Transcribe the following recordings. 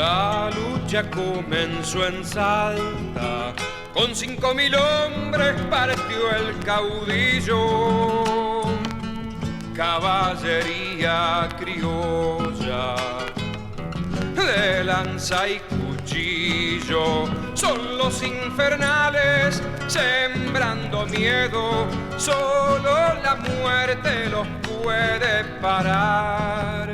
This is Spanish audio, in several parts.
La lucha comenzó en Salta, con 5.000 hombres partió el caudillo. Caballería criolla, de lanza y cuchillo, son los infernales sembrando miedo, solo la muerte los puede parar.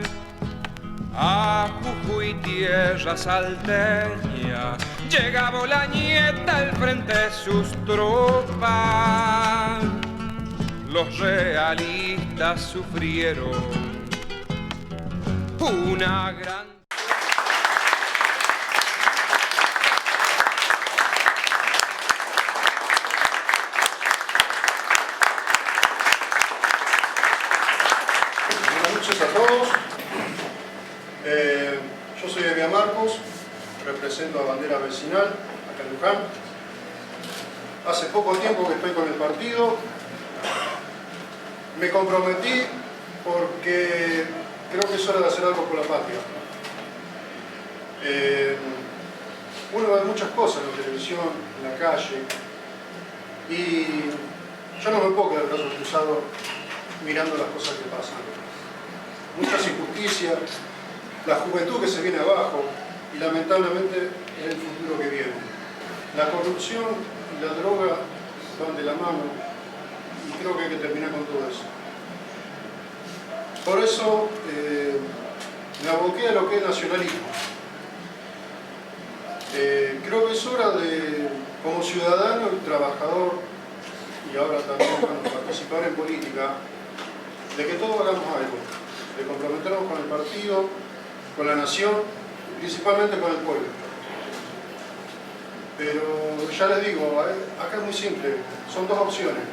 A Jujuy, tierra salteña, llega Bolañeta al frente de sus tropas. Los realistas sufrieron una gran... Buenas noches a todos. Yo soy Evian Marcos, represento a Bandera Vecinal, acá en Luján. Hace poco tiempo que estoy con el partido. Me comprometí porque creo que es hora de hacer algo por la patria. Uno ve muchas cosas en la televisión, en la calle, y yo no me puedo quedar brazos cruzados mirando las cosas que pasan. Muchas injusticias, la juventud que se viene abajo y lamentablemente el futuro que viene. La corrupción y la droga van de la mano y creo que hay que terminar con todo eso. Por eso me aboqué a lo que es nacionalismo. Creo que es hora de, como ciudadano y trabajador, y ahora también participar en política, de que todos hagamos algo, de comprometernos con el partido, con la nación, principalmente con el pueblo. Pero ya les digo, acá es muy simple, son dos opciones.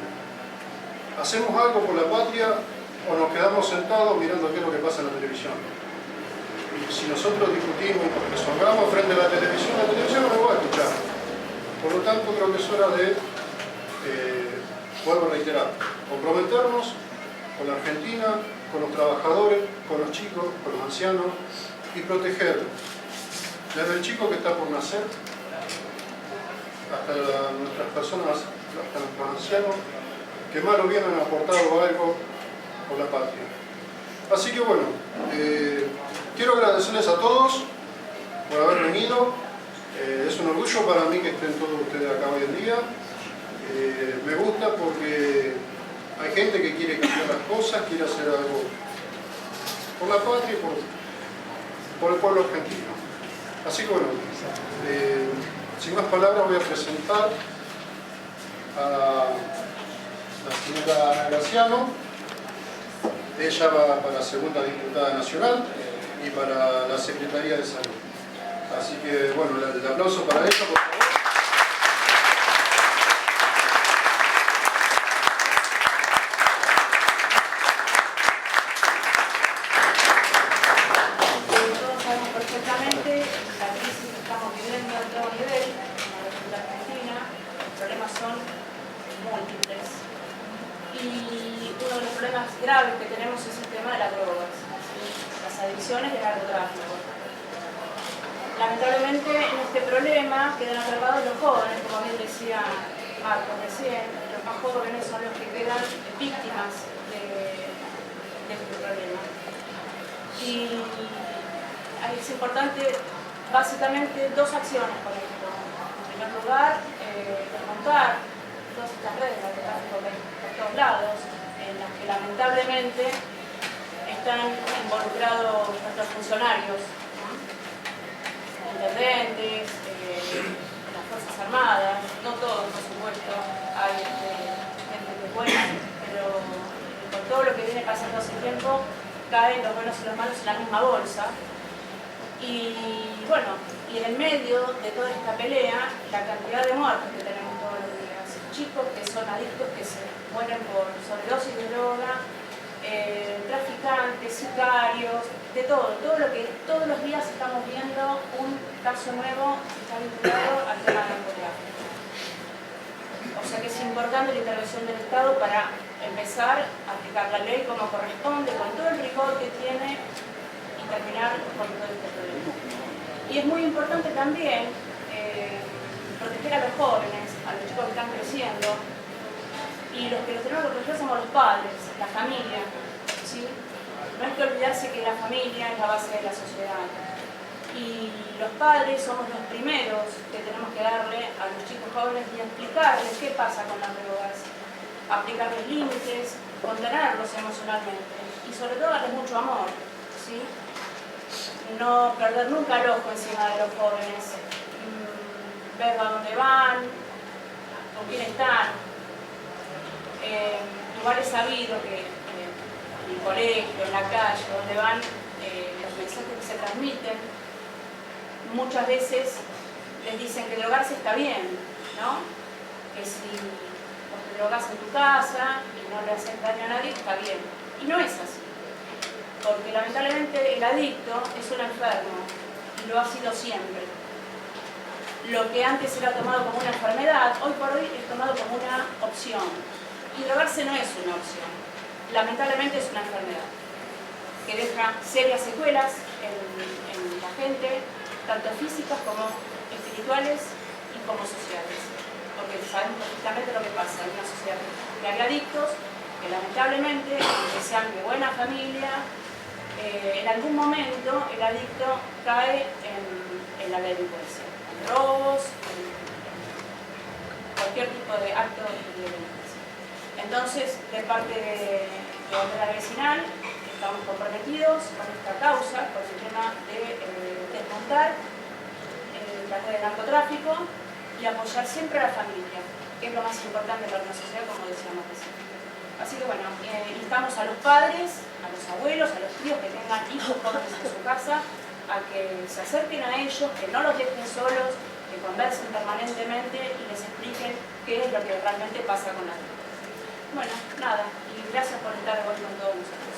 ¿Hacemos algo por la patria o nos quedamos sentados mirando qué es lo que pasa en la televisión? Y si nosotros discutimos y nos rezongamos frente a la televisión no me va a escuchar. Por lo tanto, creo que es hora de, vuelvo a reiterar, comprometernos con la Argentina, con los trabajadores, con los chicos, con los ancianos, y protegerlos. Desde el chico que está por nacer, hasta nuestras personas, hasta nuestros ancianos, que mal o bien han aportado algo por la patria. Así que bueno, quiero agradecerles a todos por haber venido. Es un orgullo para mí que estén todos ustedes acá hoy en día. Me gusta porque hay gente que quiere cambiar las cosas, quiere hacer algo por la patria y por el pueblo argentino. Así que bueno, sin más palabras voy a presentar a la señora Ana Graciano. Ella va para la segunda diputada nacional y para la Secretaría de Salud. Así que bueno, el aplauso para ella, por favor. Todos sabemos perfectamente la crisis que estamos viviendo a todo nivel en la República Argentina. Los problemas son múltiples. Y uno de los problemas graves que tenemos es el tema de las drogas, ¿sí? Las adicciones y el narcotráfico. Lamentablemente en este problema quedan atrapados los jóvenes, como bien decía Marcos recién. Los más jóvenes son los que quedan víctimas de este problema. Y es importante básicamente dos acciones con esto. En primer lugar, desmontar todas estas redes de narcotráfico que hay por todos lados, en las que lamentablemente están involucrados nuestros funcionarios, ¿no? Intendentes, las Fuerzas Armadas, no todos por supuesto, hay gente que es buena, pero con todo lo que viene pasando hace tiempo, caen los buenos y los malos en la misma bolsa. Y bueno, y en el medio de toda esta pelea, la cantidad de muertes que tenemos todos los días, chicos que son adictos, que se mueren por sobredosis de droga, traficantes, sicarios, de todo lo que todos los días estamos viendo un caso nuevo que está vinculado al tema del narcotráfico. O sea que es importante la intervención del Estado para empezar a aplicar la ley como corresponde, con todo el rigor que tiene, y terminar con todo este problema. Y es muy importante también proteger a los jóvenes, a los chicos que están creciendo, y los que los tenemos que proteger somos los padres, la familia, ¿sí? No hay que olvidarse que la familia es la base de la sociedad. Y los padres somos los primeros que tenemos que darle a los chicos jóvenes y explicarles qué pasa con las drogas, aplicarles límites, contenerlos emocionalmente y sobre todo darles mucho amor, ¿sí? No perder nunca el ojo encima de los jóvenes, ver a dónde van, con quién están. Igual es sabido que en el colegio, en la calle, donde van, los mensajes que se transmiten, muchas veces les dicen que drogarse está bien, ¿no? Que si vos te drogás en tu casa y no le haces daño a nadie, está bien. Y no es así. Porque lamentablemente el adicto es un enfermo y lo ha sido siempre. Lo que antes era tomado como una enfermedad, hoy por hoy es tomado como una opción. Y drogarse no es una opción. Lamentablemente es una enfermedad que deja serias secuelas en la gente, tanto físicas como espirituales y como sociales. Porque sabemos perfectamente lo que pasa en una sociedad que hay adictos, que lamentablemente, aunque sean de buena familia, en algún momento el adicto cae en la delincuencia, en robos, en cualquier tipo de acto de delincuencia. Entonces, de parte de la vecinal, estamos comprometidos con esta causa, con el tema de desmontar la red de narcotráfico y apoyar siempre a la familia, que es lo más importante para una sociedad, como decíamos recién. Así que bueno, instamos a los padres, a los abuelos, a los tíos que tengan hijos jóvenes en su casa, a que se acerquen a ellos, que no los dejen solos, que conversen permanentemente y les expliquen qué es lo que realmente pasa con la vida. Bueno, nada, y gracias por estar hoy con todos nosotros.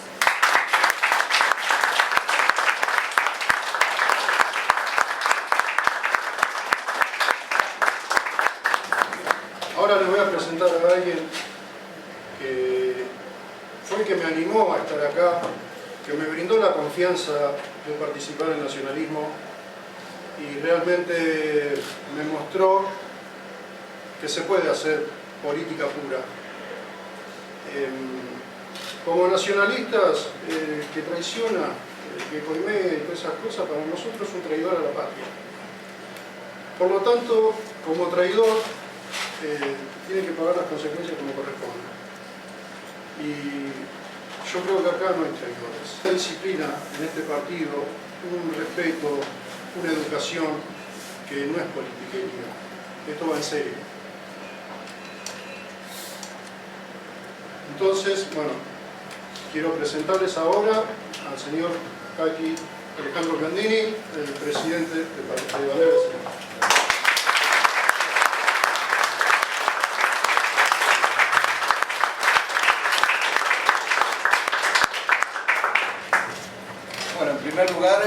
Ahora les voy a presentar a alguien que fue el que me animó a estar acá, que me brindó la confianza de participar en el nacionalismo y realmente me mostró que se puede hacer política pura. Como nacionalistas, que traiciona, que coimea y todas esas cosas, para nosotros es un traidor a la patria. Por lo tanto, como traidor, tiene que pagar las consecuencias como corresponde. Y yo creo que acá no hay traidores. Una disciplina en este partido, un respeto, una educación que no es politiquería. Esto va en serio. Entonces, bueno, quiero presentarles ahora al señor Jaki Alejandro Candini, el presidente del Partido de Valera. Bueno, en primer lugar,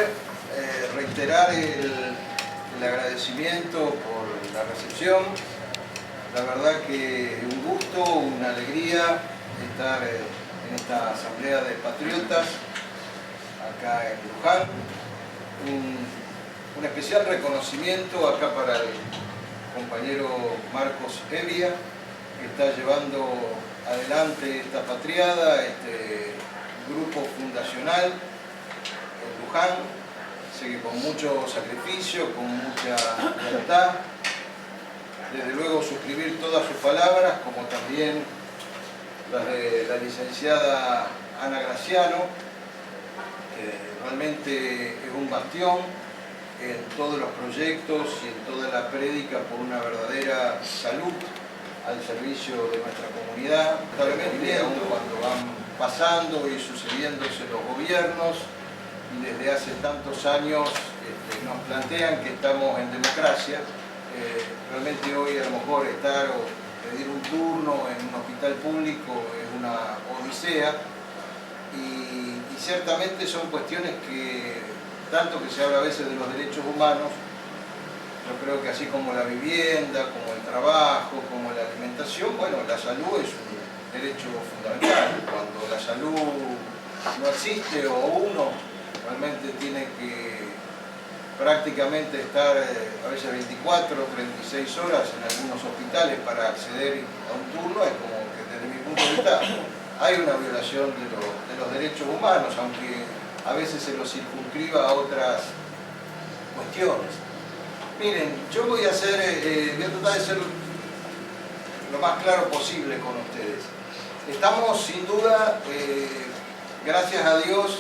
reiterar el agradecimiento por la recepción. La verdad que un gusto, una alegría estar en esta asamblea de patriotas acá en Luján. Un especial reconocimiento acá para el compañero Marcos Evia, que está llevando adelante esta patriada, este grupo fundacional en Luján. Sé que con mucho sacrificio, con mucha lealtad. Desde luego suscribir todas sus palabras, como también las de la licenciada Ana Graciano, que realmente es un bastión en todos los proyectos y en toda la prédica por una verdadera salud al servicio de nuestra comunidad. Lamentablemente, aún cuando van pasando y sucediéndose los gobiernos, y desde hace tantos años nos plantean que estamos en democracia, realmente hoy a lo mejor estar o pedir un turno en un hospital público es una odisea y ciertamente son cuestiones que, tanto que se habla a veces de los derechos humanos, yo creo que así como la vivienda, como el trabajo, como la alimentación, bueno, la salud es un derecho fundamental. Cuando la salud no existe o uno realmente tiene que prácticamente estar a veces 24 o 36 horas en algunos hospitales para acceder a un turno, es como que desde mi punto de vista hay una violación de los derechos humanos, aunque a veces se los circunscriba a otras cuestiones. Miren, yo voy a tratar de ser lo más claro posible con ustedes. Estamos sin duda, gracias a Dios,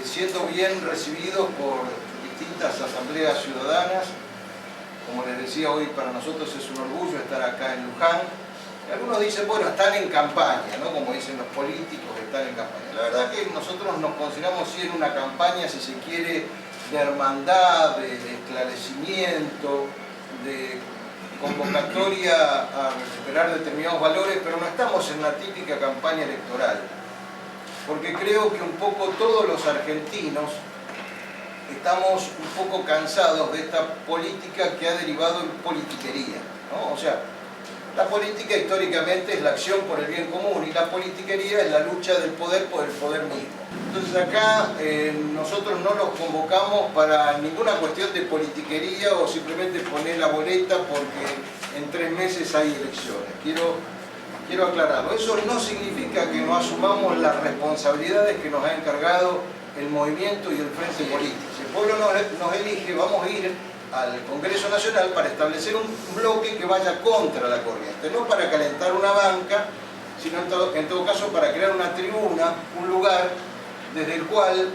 siendo bien recibidos por distintas asambleas ciudadanas. Como les decía, hoy para nosotros es un orgullo estar acá en Luján. Y algunos dicen, bueno, están en campaña, ¿no? Como dicen los políticos, están en campaña. La verdad que nosotros nos consideramos sí en una campaña, si se quiere, de hermandad, de esclarecimiento, de convocatoria a recuperar determinados valores, pero no estamos en una típica campaña electoral. Porque creo que un poco todos los argentinos estamos un poco cansados de esta política que ha derivado en politiquería, ¿no? O sea, la política históricamente es la acción por el bien común y la politiquería es la lucha del poder por el poder mismo. Entonces acá nosotros no los convocamos para ninguna cuestión de politiquería o simplemente poner la boleta porque en 3 meses hay elecciones. Quiero aclararlo. Eso no significa que no asumamos las responsabilidades que nos ha encargado el movimiento y el frente político. Si el pueblo nos elige, vamos a ir al Congreso Nacional para establecer un bloque que vaya contra la corriente, no para calentar una banca, sino en todo caso para crear una tribuna, un lugar desde el cual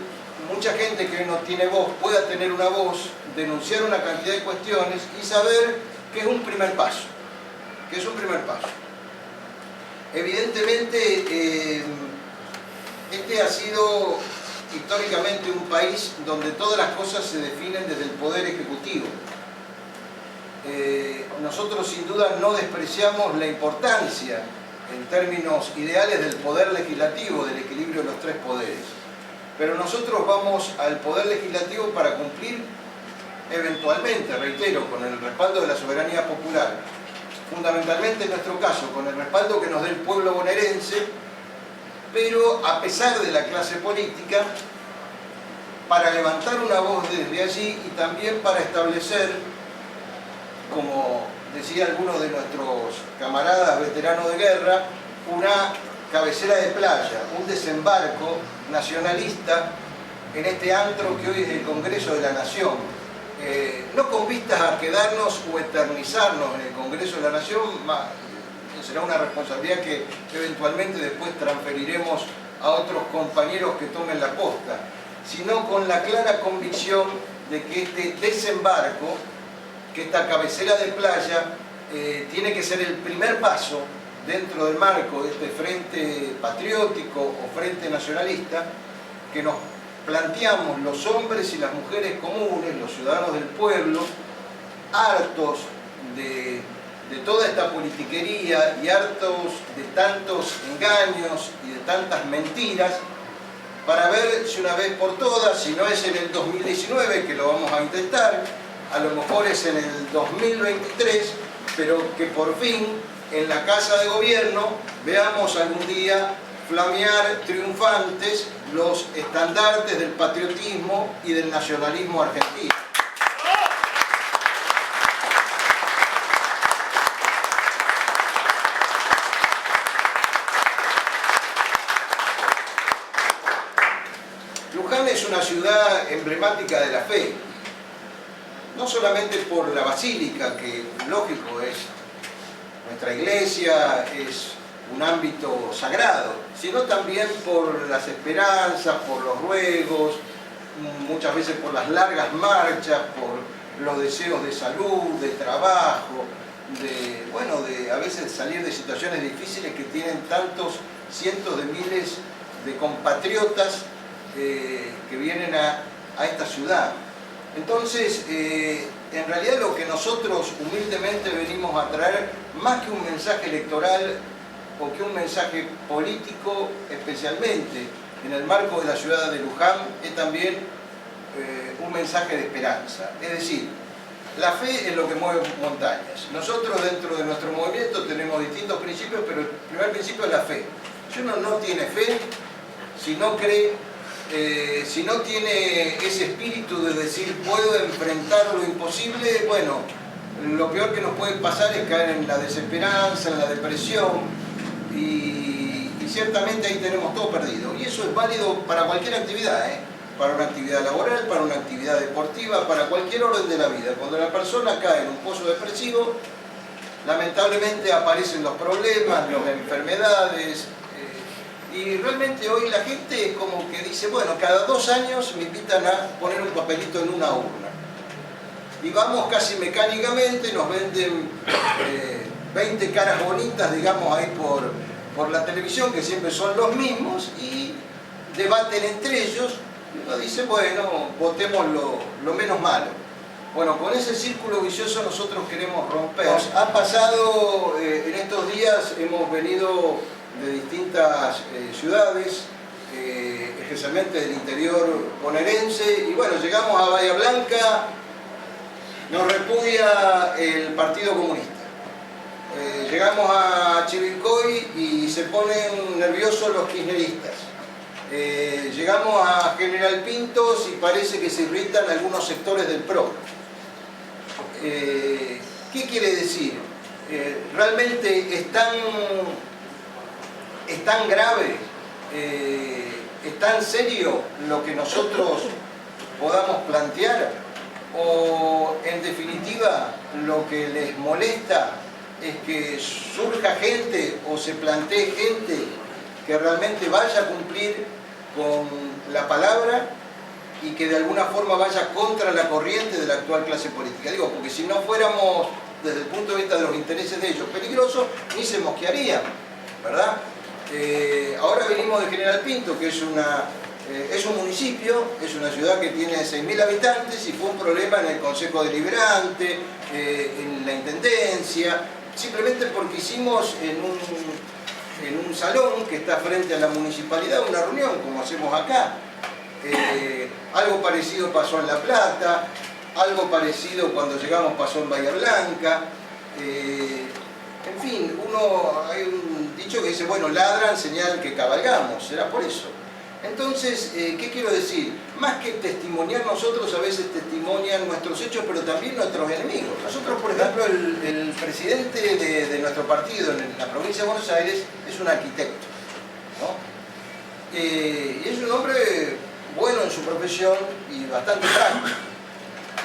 mucha gente que hoy no tiene voz pueda tener una voz, denunciar una cantidad de cuestiones y saber que es un primer paso, Evidentemente, este ha sido históricamente un país donde todas las cosas se definen desde el poder ejecutivo. Nosotros sin duda no despreciamos la importancia en términos ideales del poder legislativo, del equilibrio de los 3 poderes. Pero nosotros vamos al poder legislativo para cumplir eventualmente, reitero, con el respaldo de la soberanía popular, fundamentalmente en nuestro caso, con el respaldo que nos dé el pueblo bonaerense, pero a pesar de la clase política, para levantar una voz desde allí y también para establecer, como decía algunos de nuestros camaradas veteranos de guerra, una cabecera de playa, un desembarco nacionalista en este antro que hoy es el Congreso de la Nación. No con vistas a quedarnos o eternizarnos en el Congreso de la Nación, será una responsabilidad que eventualmente después transferiremos a otros compañeros que tomen la posta, sino con la clara convicción de que este desembarco, que esta cabecera de playa, tiene que ser el primer paso dentro del marco de este frente patriótico o frente nacionalista que nos planteamos los hombres y las mujeres comunes, los ciudadanos del pueblo, hartos de toda esta politiquería y hartos de tantos engaños y de tantas mentiras, para ver si una vez por todas, si no es en el 2019, que lo vamos a intentar, a lo mejor es en el 2023, pero que por fin en la Casa de Gobierno veamos algún día flamear triunfantes los estandartes del patriotismo y del nacionalismo argentino. Luján es una ciudad emblemática de la fe, no solamente por la basílica, que lógico es nuestra iglesia, es un ámbito sagrado, sino también por las esperanzas, por los ruegos, muchas veces por las largas marchas, por los deseos de salud, de trabajo, de a veces salir de situaciones difíciles que tienen tantos cientos de miles de compatriotas que vienen a esta ciudad. Entonces, en realidad lo que nosotros humildemente venimos a traer, más que un mensaje electoral o que un mensaje político, especialmente en el marco de la ciudad de Luján, es también un mensaje de esperanza. Es decir, la fe es lo que mueve montañas. Nosotros dentro de nuestro movimiento tenemos distintos principios, pero el primer principio es la fe. Si uno no tiene fe, si no cree si no tiene ese espíritu de decir puedo enfrentar lo imposible, bueno, lo peor que nos puede pasar es caer en la desesperanza, en la depresión, y ciertamente ahí tenemos todo perdido. Y eso es válido para cualquier actividad, para una actividad laboral, para una actividad deportiva, para cualquier orden de la vida. Cuando la persona cae en un pozo depresivo, lamentablemente aparecen los problemas, las enfermedades, y realmente hoy la gente es como que dice, bueno, cada 2 años me invitan a poner un papelito en una urna. Y vamos casi mecánicamente, nos venden 20 caras bonitas, digamos, ahí por la televisión, que siempre son los mismos, y debaten entre ellos. Y uno dice, bueno, votemos lo menos malo. Bueno, con ese círculo vicioso nosotros queremos romper. Ha pasado, en estos días hemos venido de distintas ciudades, especialmente del interior bonaerense, y bueno, llegamos a Bahía Blanca, nos repudia el Partido Comunista. Llegamos a Chivilcoy y se ponen nerviosos los kirchneristas. Llegamos a General Pintos y parece que se irritan algunos sectores del PRO. ¿Qué quiere decir? Realmente es tan grave, es tan serio lo que nosotros podamos plantear, o en definitiva lo que les molesta es que surja gente o se plantee gente que realmente vaya a cumplir con la palabra y que de alguna forma vaya contra la corriente de la actual clase política. Digo, porque si no fuéramos, desde el punto de vista de los intereses de ellos, peligrosos, ni se mosquearían, ¿verdad? Ahora venimos de General Pinto, que es un municipio, es una ciudad que tiene 6.000 habitantes y fue un problema en el Consejo Deliberante, en la Intendencia, simplemente porque hicimos en un salón que está frente a la municipalidad una reunión, como hacemos acá. Algo parecido pasó en La Plata, algo parecido cuando llegamos pasó en Bahía Blanca. En fin, hay un dicho que dice, bueno, ladran señal que cabalgamos, será por eso. Entonces, ¿qué quiero decir? Más que testimoniar nosotros, a veces testimonian nuestros hechos, pero también nuestros enemigos. Nosotros, por ejemplo, el presidente de nuestro partido en la provincia de Buenos Aires es un arquitecto, ¿no? Y es un hombre bueno en su profesión y bastante práctico.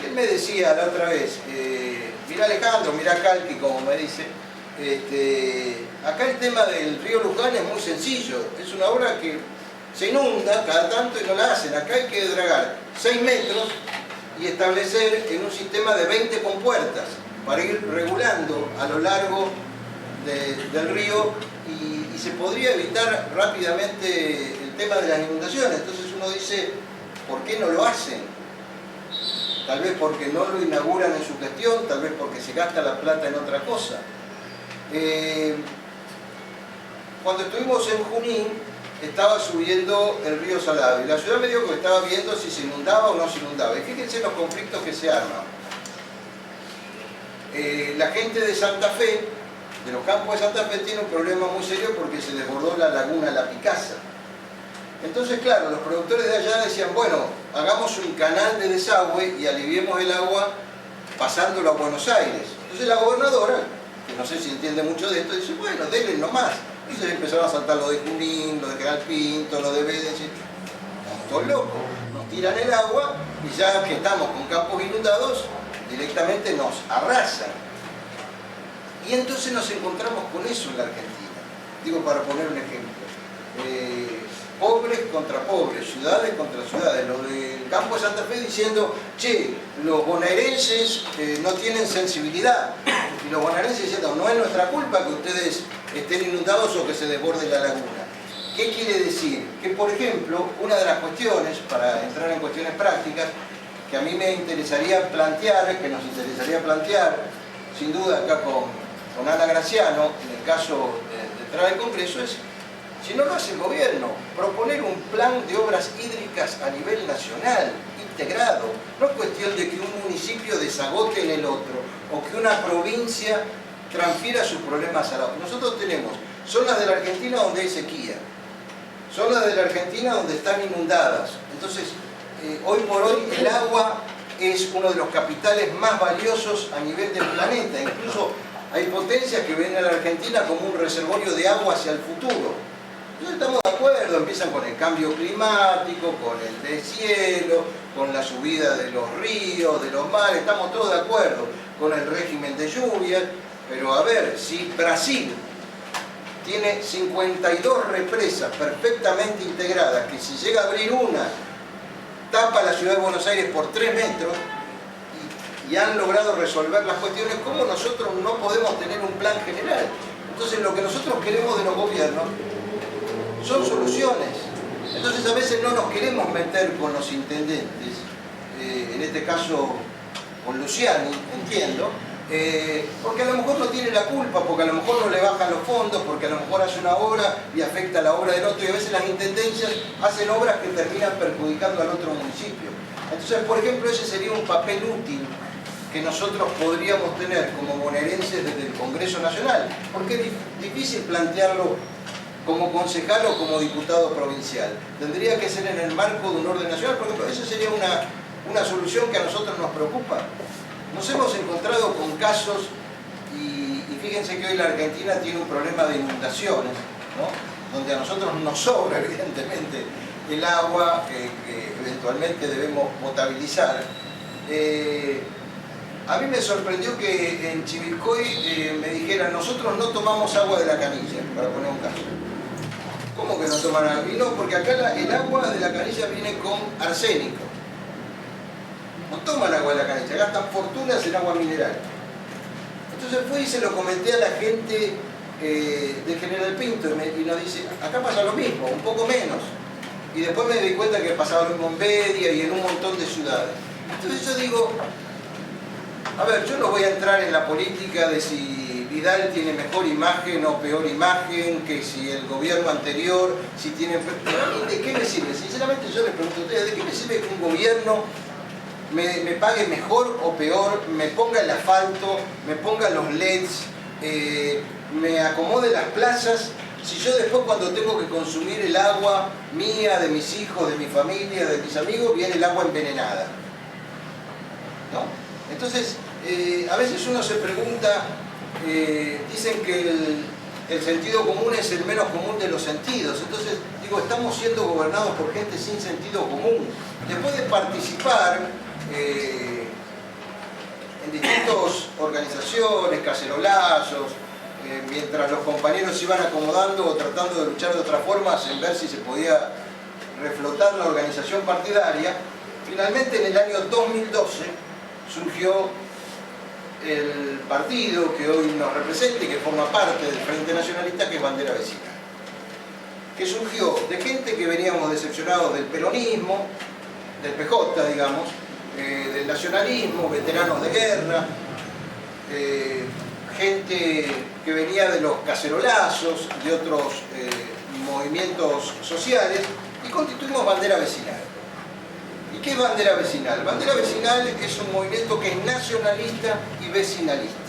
Y él me decía la otra vez, mirá Alejandro, mirá Calqui, como me dice, acá el tema del río Luján es muy sencillo, es una obra que se inunda cada tanto y no la hacen. Acá hay que dragar 6 metros y establecer en un sistema de 20 compuertas para ir regulando a lo largo del río y se podría evitar rápidamente el tema de las inundaciones. Entonces uno dice, ¿por qué no lo hacen? Tal vez porque no lo inauguran en su gestión, tal vez porque se gasta la plata en otra cosa. Cuando estuvimos en Junín, estaba subiendo el río Salado y la ciudad me dijo que estaba viendo si se inundaba o no se inundaba. Y fíjense los conflictos que se arman. La gente de Santa Fe, de los campos de Santa Fe, tiene un problema muy serio porque se desbordó la laguna La Picasa. Entonces, claro, los productores de allá decían, bueno, hagamos un canal de desagüe y aliviemos el agua pasándolo a Buenos Aires. Entonces la gobernadora, que no sé si entiende mucho de esto, dice, bueno, denle nomás. Entonces empezaron a saltar lo de Junín, lo de General Pinto, lo de Vélez. Estamos todos locos, nos tiran el agua y ya que estamos con campos inundados, directamente nos arrasan. Y entonces nos encontramos con eso en la Argentina. Digo, para poner un ejemplo. Pobres contra pobres, ciudades contra ciudades. Lo del campo de Santa Fe diciendo, che, los bonaerenses no tienen sensibilidad. Y los bonaerenses diciendo, no es nuestra culpa que ustedes estén inundados o que se desborde la laguna. ¿Qué quiere decir? Que, por ejemplo, una de las cuestiones, para entrar en cuestiones prácticas, que a mí me interesaría plantear, que nos interesaría plantear, sin duda acá con Ana Graciano, en el caso de entrar al Congreso, es, si no lo hace el gobierno, proponer un plan de obras hídricas a nivel nacional, integrado. No es cuestión de que un municipio desagote en el otro, o que una provincia transfiera sus problemas a la otra. Nosotros tenemos zonas de la Argentina donde hay sequía. zonas de la Argentina donde están inundadas. Entonces, hoy por hoy el agua es uno de los capitales más valiosos a nivel del planeta. Incluso hay potencias que ven a la Argentina como un reservorio de agua hacia el futuro. Entonces estamos de acuerdo, empiezan con el cambio climático, con el deshielo, con la subida de los ríos, de los mares, estamos todos de acuerdo, con el régimen de lluvias, pero a ver, si Brasil tiene 52 represas perfectamente integradas, que si llega a abrir una, tapa la ciudad de Buenos Aires por 3 metros, y han logrado resolver las cuestiones, ¿cómo nosotros no podemos tener un plan general? Entonces lo que nosotros queremos de los gobiernos son soluciones. Entonces a veces no nos queremos meter con los intendentes, en este caso con Luciani, entiendo, porque a lo mejor no tiene la culpa, porque a lo mejor no le bajan los fondos, porque a lo mejor hace una obra y afecta la obra del otro, y a veces las intendencias hacen obras que terminan perjudicando al otro municipio. Entonces, por ejemplo, ese sería un papel útil que nosotros podríamos tener como bonaerenses desde el Congreso Nacional, porque es difícil plantearlo como concejal o como diputado provincial. Tendría que ser en el marco de un orden nacional, por ejemplo, esa sería una solución que a nosotros nos preocupa. Nos hemos encontrado con casos, y fíjense que hoy la Argentina tiene un problema de inundaciones, ¿no? Donde a nosotros nos sobra, evidentemente, el agua que eventualmente debemos potabilizar. A mí me sorprendió que en Chivilcoy me dijeran, nosotros no tomamos agua de la canilla, para poner un caso. ¿Cómo que no toman agua? Y no, porque acá el agua de la canilla viene con arsénico. No toman agua de la canilla, gastan fortunas en agua mineral. Entonces fui y se lo comenté a la gente de General Pinto y nos dice, acá pasa lo mismo, un poco menos. Y después me di cuenta que pasaba lo mismo en Bedia y en un montón de ciudades. Entonces yo digo, a ver, yo no voy a entrar en la política de si Vidal tiene mejor imagen o peor imagen, que si el gobierno anterior, si tiene... ¿De qué me sirve? Sinceramente yo les pregunto a ustedes, ¿de qué me sirve que un gobierno me pague mejor o peor, me ponga el asfalto, me ponga los LEDs, me acomode las plazas, si yo después cuando tengo que consumir el agua mía, de mis hijos, de mi familia, de mis amigos, viene el agua envenenada? ¿No? Entonces, a veces uno se pregunta, dicen que el sentido común es el menos común de los sentidos. Entonces, digo, estamos siendo gobernados por gente sin sentido común. Después de participar en distintas organizaciones, cacerolazos, mientras los compañeros se iban acomodando o tratando de luchar de otras formas en ver si se podía reflotar la organización partidaria, finalmente en el año 2012 surgió el partido que hoy nos representa y que forma parte del Frente Nacionalista, que es Bandera Vecinal, que surgió de gente que veníamos decepcionados del peronismo, del PJ, digamos, del nacionalismo, veteranos de guerra, gente que venía de los cacerolazos, de otros movimientos sociales, y constituimos Bandera Vecinal. ¿Y qué es Bandera Vecinal? Bandera Vecinal es un movimiento que es nacionalista y vecinalista.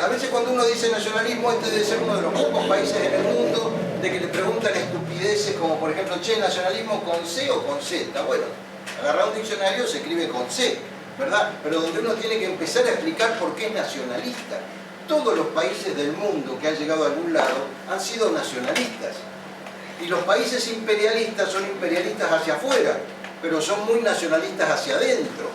A veces cuando uno dice nacionalismo, este debe ser uno de los pocos países en el mundo de que le preguntan estupideces como por ejemplo, che, nacionalismo con C o con Z. Bueno, agarra un diccionario, se escribe con C, ¿verdad? Pero donde uno tiene que empezar a explicar por qué es nacionalista. Todos los países del mundo que han llegado a algún lado han sido nacionalistas. Y los países imperialistas son imperialistas hacia afuera, pero son muy nacionalistas hacia adentro.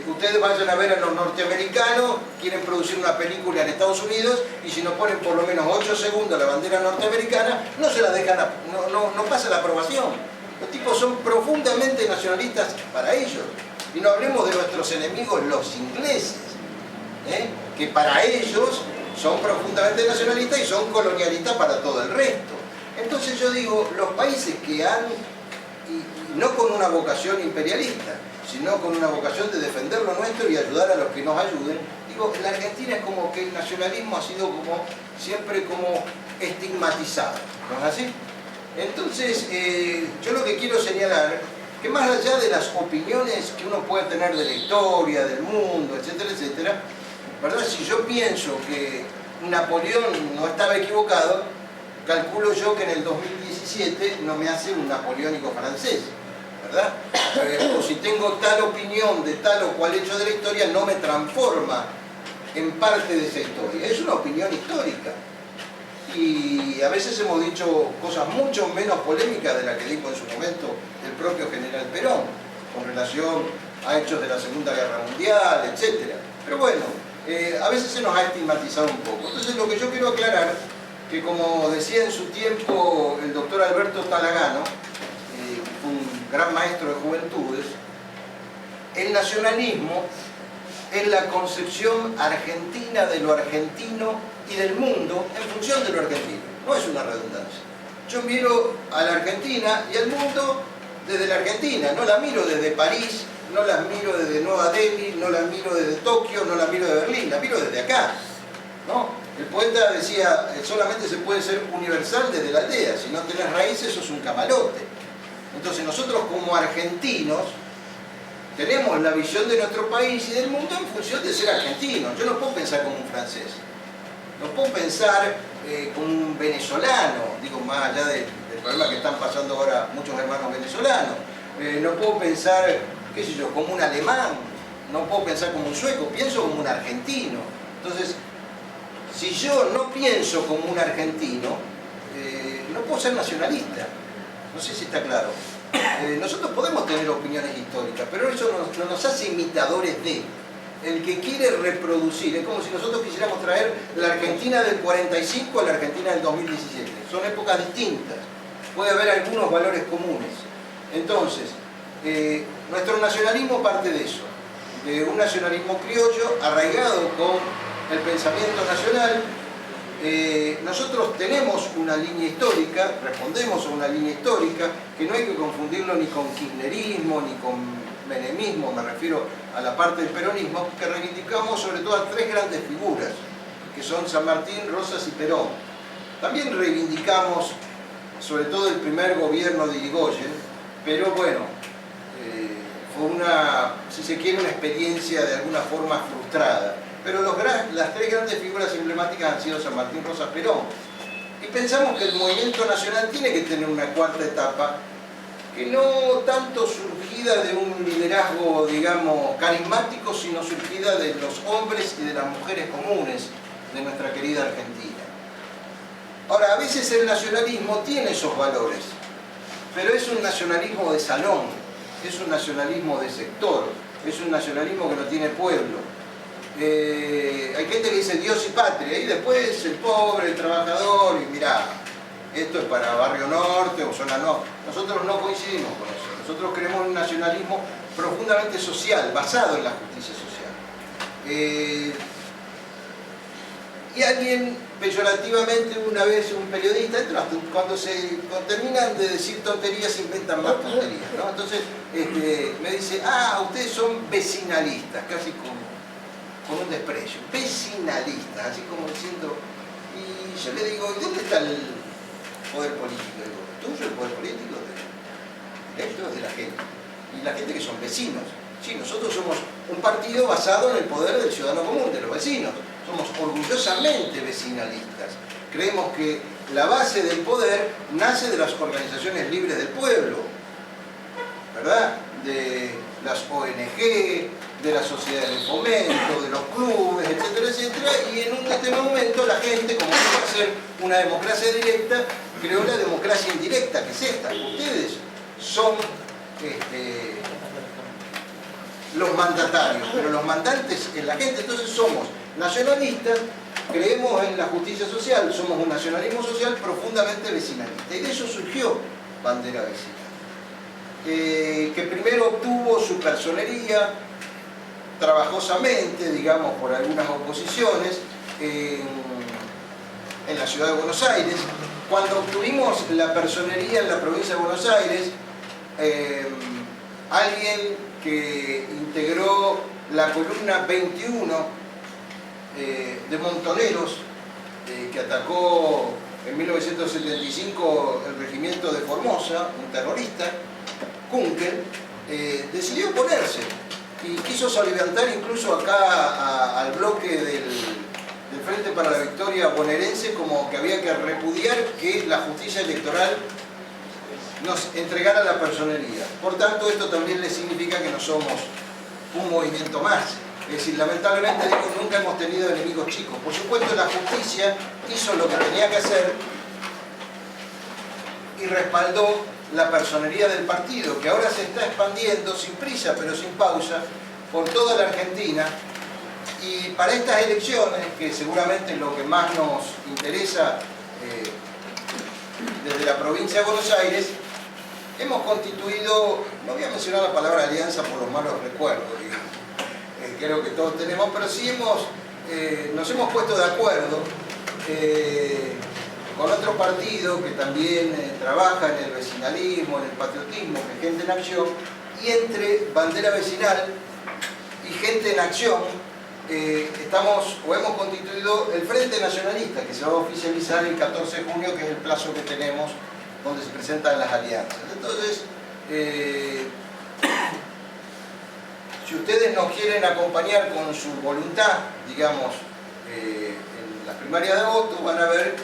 Ustedes vayan a ver a los norteamericanos, quieren producir una película en Estados Unidos y si no ponen por lo menos 8 segundos la bandera norteamericana, no se la dejan, no pasa la aprobación. Los tipos son profundamente nacionalistas para ellos. Y no hablemos de nuestros enemigos, los ingleses, que para ellos son profundamente nacionalistas y son colonialistas para todo el resto. Entonces yo digo, los países que han, y no con una vocación imperialista, sino con una vocación de defender lo nuestro y ayudar a los que nos ayuden, digo, en la Argentina es como que el nacionalismo ha sido como siempre como estigmatizado, ¿no es así? Entonces, yo lo que quiero señalar, que más allá de las opiniones que uno puede tener de la historia, del mundo, etcétera, etcétera, ¿verdad? Si yo pienso que Napoleón no estaba equivocado, calculo yo que en el 2017 no me hace un napoleónico francés, ¿verdad? O si tengo tal opinión de tal o cual hecho de la historia, no me transforma en parte de esa historia. Es una opinión histórica. Y a veces hemos dicho cosas mucho menos polémicas de las que dijo en su momento el propio general Perón, con relación a hechos de la Segunda Guerra Mundial, etc. Pero bueno, a veces se nos ha estigmatizado un poco. Entonces lo que yo quiero aclarar, que como decía en su tiempo el doctor Alberto Talagano, fue un gran maestro de juventudes, el nacionalismo es la concepción argentina de lo argentino y del mundo en función de lo argentino. No es una redundancia. Yo miro a la Argentina y al mundo desde la Argentina, no la miro desde París, no la miro desde Nueva Delhi, no la miro desde Tokio, no la miro de Berlín, la miro desde acá, ¿no? El poeta decía, solamente se puede ser universal desde la aldea, si no tenés raíces sos un camalote. Entonces nosotros como argentinos tenemos la visión de nuestro país y del mundo en función de ser argentinos. Yo no puedo pensar como un francés, no puedo pensar como un venezolano, digo, más allá del problema que están pasando ahora muchos hermanos venezolanos. No puedo pensar, qué sé yo, como un alemán, no puedo pensar como un sueco, pienso como un argentino. Entonces, si yo no pienso como un argentino, no puedo ser nacionalista. No sé si está claro. Nosotros podemos tener opiniones históricas, pero eso no nos hace imitadores de. El que quiere reproducir, es como si nosotros quisiéramos traer la Argentina del 45 a la Argentina del 2017. Son épocas distintas. Puede haber algunos valores comunes. Entonces, nuestro nacionalismo parte de eso, de un nacionalismo criollo arraigado con el pensamiento nacional. Nosotros tenemos una línea histórica, respondemos a una línea histórica, que no hay que confundirlo ni con kirchnerismo, ni con menemismo, me refiero a la parte del peronismo, que reivindicamos sobre todo a tres grandes figuras, que son San Martín, Rosas y Perón. También reivindicamos sobre todo el primer gobierno de Irigoyen, pero bueno, fue una, si se quiere, una experiencia de alguna forma frustrada. Pero las tres grandes figuras emblemáticas han sido San Martín, Rosas, Perón. Y pensamos que el movimiento nacional tiene que tener una cuarta etapa, que no tanto surgida de un liderazgo, digamos, carismático, sino surgida de los hombres y de las mujeres comunes de nuestra querida Argentina. Ahora, a veces el nacionalismo tiene esos valores, pero es un nacionalismo de salón, es un nacionalismo de sector, es un nacionalismo que no tiene pueblo. Hay gente que dice Dios y patria, y después el pobre, el trabajador, y mirá, esto es para Barrio Norte o Zona Norte. Nosotros no coincidimos con eso. Nosotros creemos en un nacionalismo profundamente social, basado en la justicia social. Y alguien, peyorativamente, una vez un periodista, cuando terminan de decir tonterías, inventan más tonterías, ¿no? Entonces me dice, ustedes son vecinalistas, casi con un desprecio, vecinalistas, así como diciendo, y yo le digo, ¿y dónde está el poder político? Digo, ¿tuyo el poder político? Esto es de la gente, y la gente que son vecinos. Sí, nosotros somos un partido basado en el poder del ciudadano común, de los vecinos. Somos orgullosamente vecinalistas. Creemos que la base del poder nace de las organizaciones libres del pueblo, ¿verdad? De las ONG, de las sociedades de fomento, de los clubes, etcétera, etcétera, y en un determinado momento la gente, como quiere hacer una democracia directa, creó la democracia indirecta, que es esta. Ustedes son los mandatarios, pero los mandantes es la gente. Entonces somos nacionalistas, creemos en la justicia social, somos un nacionalismo social profundamente vecinalista, y de eso surgió Bandera Vecinal, que primero obtuvo su personería trabajosamente, digamos, por algunas oposiciones en la ciudad de Buenos Aires. Cuando obtuvimos la personería en la provincia de Buenos Aires, alguien que integró la columna 21 de Montoneros, que atacó en 1975 el regimiento de Formosa, un terrorista, Kunkel, decidió oponerse y quiso soliviantar incluso acá al bloque del Frente para la Victoria bonaerense como que había que repudiar que la justicia electoral nos entregara la personería. Por tanto, esto también le significa que no somos un movimiento más. Es decir, lamentablemente digo, nunca hemos tenido enemigos chicos. Por supuesto, la justicia hizo lo que tenía que hacer y respaldó la personería del partido, que ahora se está expandiendo sin prisa pero sin pausa por toda la Argentina. Y para estas elecciones, que seguramente es lo que más nos interesa desde la provincia de Buenos Aires, hemos constituido, no voy a mencionar la palabra alianza por los malos recuerdos, digamos, creo que todos tenemos, pero sí nos hemos puesto de acuerdo con otro partido que también trabaja en el vecinalismo, en el patriotismo, que es Gente en Acción, y entre Bandera Vecinal y Gente en Acción hemos constituido el Frente Nacionalista, que se va a oficializar el 14 de junio, que es el plazo que tenemos donde se presentan las alianzas. Entonces, si ustedes nos quieren acompañar con su voluntad, digamos, en las primarias de voto, van a ver,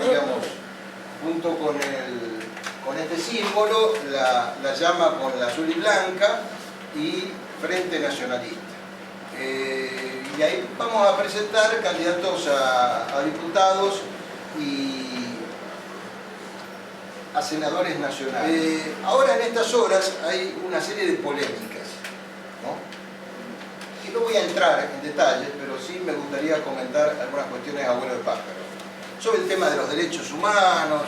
digamos, junto con este símbolo, la llama con la azul y blanca y Frente Nacionalista. Y ahí vamos a presentar candidatos a diputados y a senadores nacionales. Ahora en estas horas hay una serie de polémicas, ¿no? Y no voy a entrar en detalles, pero sí me gustaría comentar algunas cuestiones a vuelo de pájaro. Sobre el tema de los derechos humanos,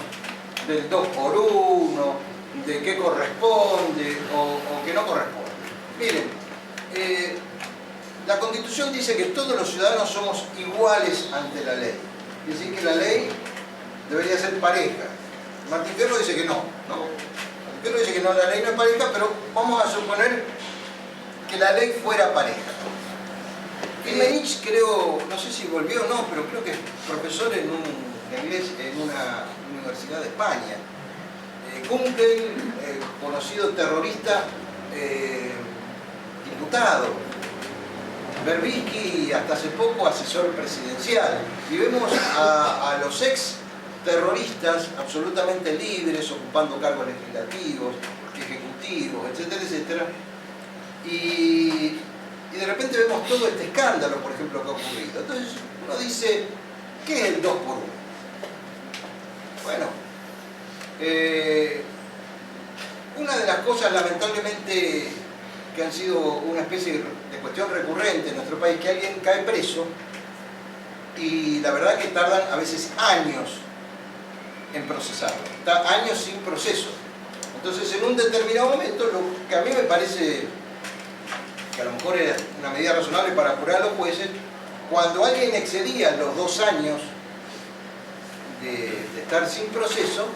del 2 por 1, de qué corresponde o qué no corresponde. Miren, la Constitución dice que todos los ciudadanos somos iguales ante la ley. Es decir, que la ley debería ser pareja. Martín Fierro dice que no. Martín Fierro dice que no, la ley no es pareja, pero vamos a suponer que la ley fuera pareja. Imenich, creo, no sé si volvió o no, pero creo que es profesor en una universidad de España. Kunkel, conocido terrorista, diputado. Berbisky, hasta hace poco, asesor presidencial. Y vemos a los ex terroristas absolutamente libres, ocupando cargos legislativos, ejecutivos, etcétera, etcétera. Y de repente vemos todo este escándalo, por ejemplo, que ha ocurrido. Entonces uno dice, ¿qué es el 2 por 1? Bueno, una de las cosas lamentablemente que han sido una especie de cuestión recurrente en nuestro país, que alguien cae preso y la verdad que tardan a veces años en procesarlo, está años sin proceso. Entonces en un determinado momento, lo que a mí me parece que a lo mejor era una medida razonable para apurar a los jueces, cuando alguien excedía los 2 años de estar sin proceso,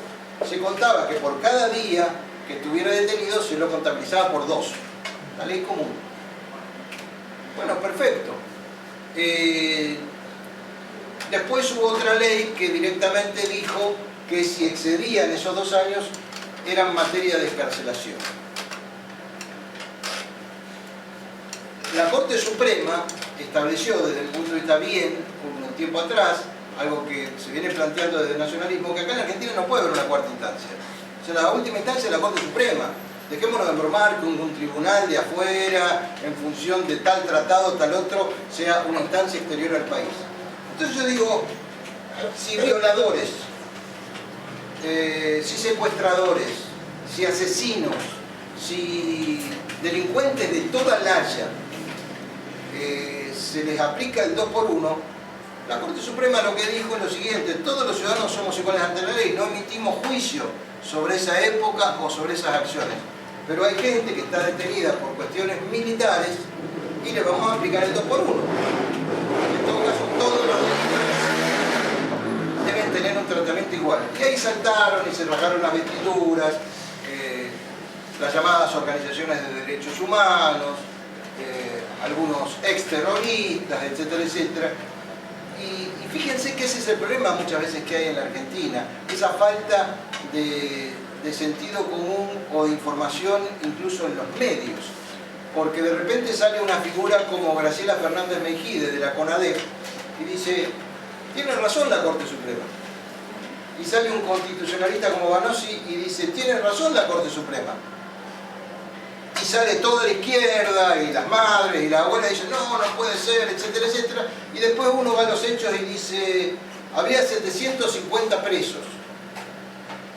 se contaba que por cada día que estuviera detenido se lo contabilizaba por 2. La ley común. Bueno, perfecto. Después hubo otra ley que directamente dijo que si excedían esos 2 años eran materia de excarcelación. La Corte Suprema estableció desde el punto de vista bien, un tiempo atrás, algo que se viene planteando desde el nacionalismo, que acá en Argentina no puede haber una cuarta instancia. O sea, la última instancia es la Corte Suprema. Dejémonos de bromar que un tribunal de afuera, en función de tal tratado, tal otro, sea una instancia exterior al país. Entonces yo digo, si violadores, si secuestradores, si asesinos, si delincuentes de toda la haya, se les aplica el 2 por 1, la Corte Suprema lo que dijo es lo siguiente: todos los ciudadanos somos iguales ante la ley, no emitimos juicio sobre esa época o sobre esas acciones. Pero hay gente que está detenida por cuestiones militares y le vamos a aplicar el 2 por 1. En todo caso, todos los delincuentes deben tener un tratamiento igual. Y ahí saltaron y se rasgaron las vestiduras, las llamadas organizaciones de derechos humanos, algunos exterroristas, etcétera, etcétera. Y fíjense que ese es el problema muchas veces que hay en la Argentina, esa falta de sentido común o de información incluso en los medios, porque de repente sale una figura como Graciela Fernández Mejide de la CONADEP y dice, tiene razón la Corte Suprema. Y sale un constitucionalista como Vanossi y dice, tiene razón la Corte Suprema. Y sale toda la izquierda y las madres y la abuela y dicen, no, no puede ser, etcétera, etcétera. Y después uno va a los hechos y dice, había 750 presos.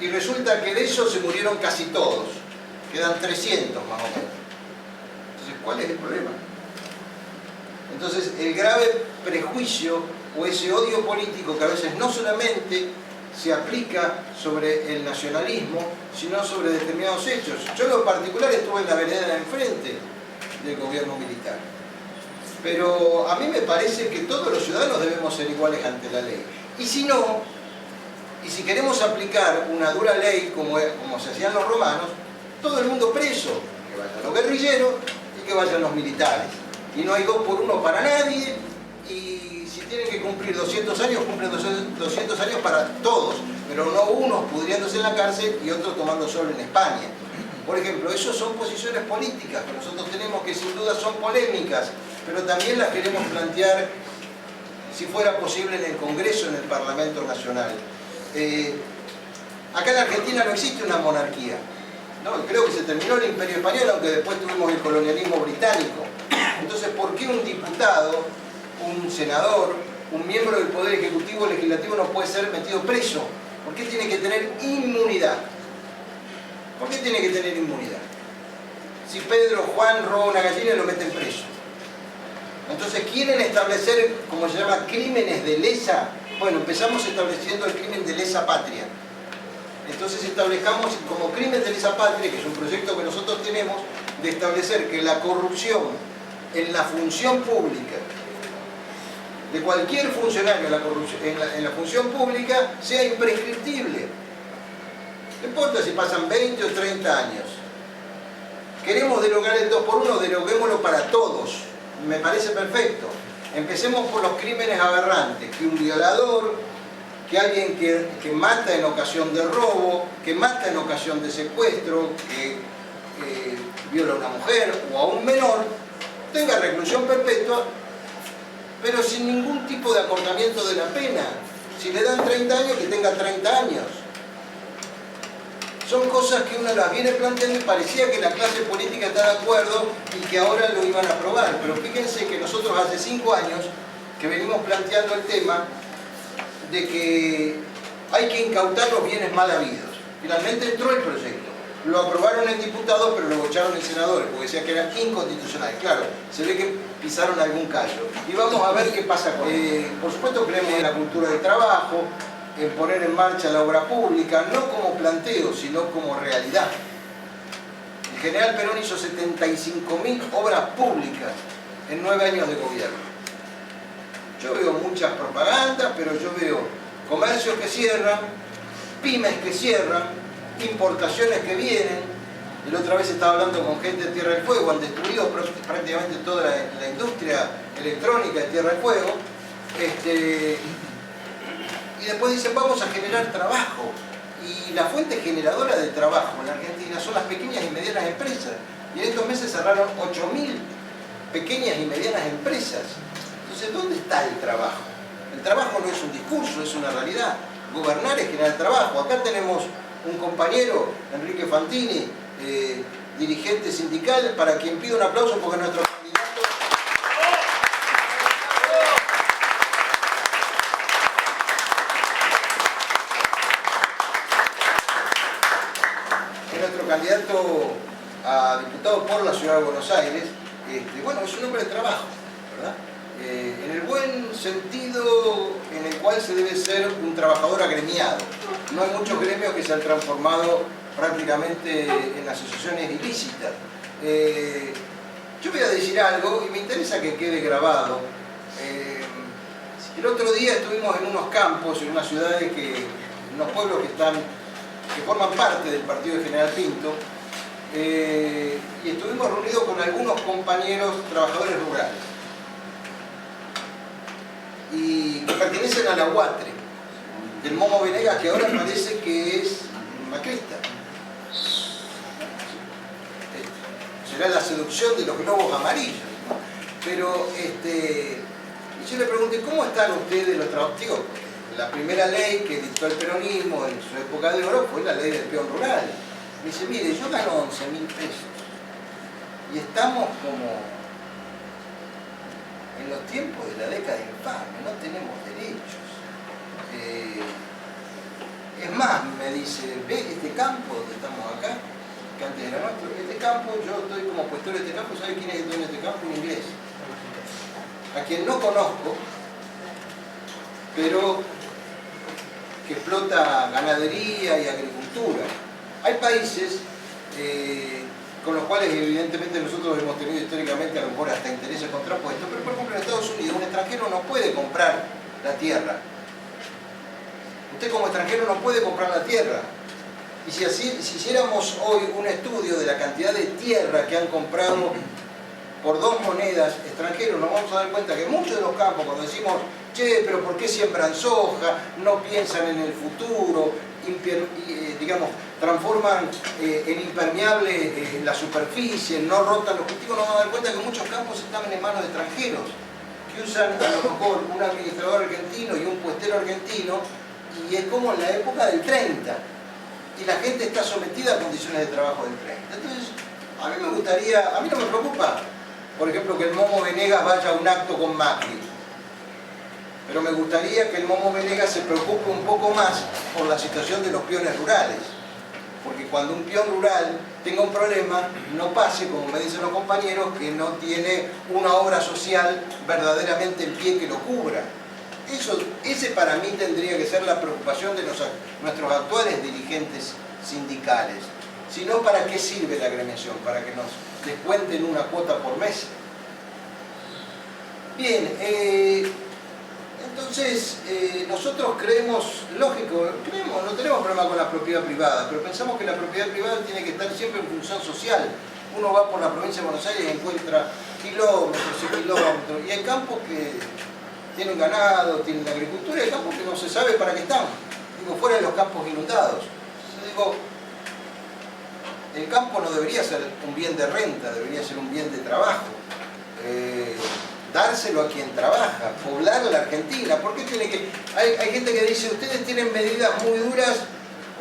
Y resulta que de esos se murieron casi todos. Quedan 300 más o menos. Entonces, ¿cuál es el problema? Entonces, el grave prejuicio o ese odio político que a veces no solamente se aplica sobre el nacionalismo, sino sobre determinados hechos. Yo en lo particular estuve en la vereda de enfrente del gobierno militar. Pero a mí me parece que todos los ciudadanos debemos ser iguales ante la ley. Y si no, y si queremos aplicar una dura ley como se hacían los romanos, todo el mundo preso, que vayan los guerrilleros y que vayan los militares. Y no hay 2 por 1 para nadie, y si tienen que cumplir 200 años, cumplen 200 años para todos, pero no unos pudriéndose en la cárcel y otros tomando sol en España. Por ejemplo, esas son posiciones políticas que nosotros tenemos que sin duda son polémicas, pero también las queremos plantear, si fuera posible, en el Congreso, en el Parlamento Nacional. Acá en Argentina no existe una monarquía, ¿no? Creo que se terminó el Imperio Español, aunque después tuvimos el colonialismo británico. Entonces, ¿por qué un diputado, un senador, un miembro del Poder Ejecutivo o Legislativo no puede ser metido preso? ¿Por qué tiene que tener inmunidad? ¿Por qué tiene que tener inmunidad? Si Pedro Juan roba una gallina, lo meten preso. Entonces, ¿quieren establecer, como se llama, crímenes de lesa? Bueno, empezamos estableciendo el crimen de lesa patria. Entonces establezcamos como crimen de lesa patria, que es un proyecto que nosotros tenemos, de establecer que la corrupción en la función pública, de cualquier funcionario en la función pública, sea imprescriptible. No importa si pasan 20 o 30 años. Queremos derogar el 2 por 1, deroguémoslo para todos. Me parece perfecto. Empecemos por los crímenes aberrantes, que un violador, que alguien que mata en ocasión de robo, que mata en ocasión de secuestro, que viola a una mujer o a un menor, tenga reclusión perpetua, pero sin ningún tipo de acortamiento de la pena. Si le dan 30 años, que tenga 30 años. Son cosas que uno las viene planteando y parecía que la clase política está de acuerdo y que ahora lo iban a aprobar. Pero fíjense que nosotros hace 5 años que venimos planteando el tema de que hay que incautar los bienes mal habidos. Finalmente entró el proyecto. Lo aprobaron en diputados, pero lo bocharon en senadores, porque decía que era inconstitucional. Claro, se ve que pisaron algún callo. Y vamos a ver qué pasa con eso. Por supuesto, creemos en la cultura del trabajo, en poner en marcha la obra pública, no como planteo, sino como realidad. El general Perón hizo 75.000 obras públicas en 9 años de gobierno. Yo veo muchas propagandas, pero yo veo comercios que cierran, pymes que cierran, importaciones que vienen. La otra vez estaba hablando con gente de Tierra del Fuego, han destruido prácticamente toda la industria electrónica de Tierra del Fuego. Y después dicen, vamos a generar trabajo. Y la fuente generadora de trabajo en la Argentina son las pequeñas y medianas empresas. Y en estos meses cerraron 8.000 pequeñas y medianas empresas. Entonces, ¿dónde está el trabajo? El trabajo no es un discurso, es una realidad. Gobernar es generar trabajo. Acá tenemos un compañero, Enrique Fantini, dirigente sindical, para quien pido un aplauso porque nuestro candidato... Es nuestro candidato a diputado por la Ciudad de Buenos Aires. Bueno, es un hombre de trabajo, ¿verdad? En el buen sentido en el cual se debe ser un trabajador agremiado. No hay muchos gremios que se han transformado prácticamente en asociaciones ilícitas. Yo voy a decir algo y me interesa que quede grabado. El otro día estuvimos en unos campos, en unas ciudades, en unos pueblos que forman parte del partido de General Pinto, y estuvimos reunidos con algunos compañeros trabajadores rurales y que pertenecen a la UATRE, del Momo Venegas, que ahora parece que es macrista. Será la seducción de los globos amarillos, ¿no? Pero Y yo le pregunté, ¿cómo están ustedes los trabajadores? La primera ley que dictó el peronismo en su época de oro fue la ley del peón rural. Me dice, mire, yo gano 11.000 pesos y estamos como en los tiempos de la década infame, no tenemos derechos. Es más, me dice, ve este campo donde estamos acá, que antes era nuestro, este campo, yo estoy como puestero de este campo, ¿sabe quién es el dueño de este campo? Un inglés, a quien no conozco, pero que explota ganadería y agricultura. Hay países con los cuales evidentemente nosotros hemos tenido históricamente a lo mejor hasta intereses contrapuestos, pero por ejemplo en Estados Unidos un extranjero no puede comprar la tierra. Usted como extranjero no puede comprar la tierra. Y si hiciéramos hoy un estudio de la cantidad de tierra que han comprado por 2 monedas extranjeros, nos vamos a dar cuenta que muchos de los campos, cuando decimos, che, pero ¿por qué siembran soja? No piensan en el futuro, digamos, transforman en impermeable la superficie, no rotan los cultivos, nos vamos a dar cuenta que muchos campos están en manos de extranjeros, que usan a lo mejor un administrador argentino y un puestero argentino, y es como en la época del 30, y la gente está sometida a condiciones de trabajo del 30. Entonces, a mí me gustaría, a mí no me preocupa, por ejemplo, que el Momo Venegas vaya a un acto con Macri, pero me gustaría que el Momo Venegas se preocupe un poco más por la situación de los peones rurales, porque cuando un peón rural tenga un problema, no pase, como me dicen los compañeros, que no tiene una obra social verdaderamente en pie que lo cubra. Ese para mí tendría que ser la preocupación de nuestros actuales dirigentes sindicales. Si no, ¿para qué sirve la agremiación? ¿Para que nos descuenten una cuota por mes? Bien, entonces nosotros creemos, lógico, no tenemos problema con la propiedad privada, pero pensamos que la propiedad privada tiene que estar siempre en función social. Uno va por la provincia de Buenos Aires y encuentra kilómetros y kilómetros, y hay campos que tienen ganado, tienen agricultura, y hay campos que no se sabe para qué están. Digo, fuera de los campos inundados. Yo digo, el campo no debería ser un bien de renta, debería ser un bien de trabajo. Dárselo a quien trabaja, poblar la Argentina. ¿Por qué tiene que...? Hay gente que dice, ustedes tienen medidas muy duras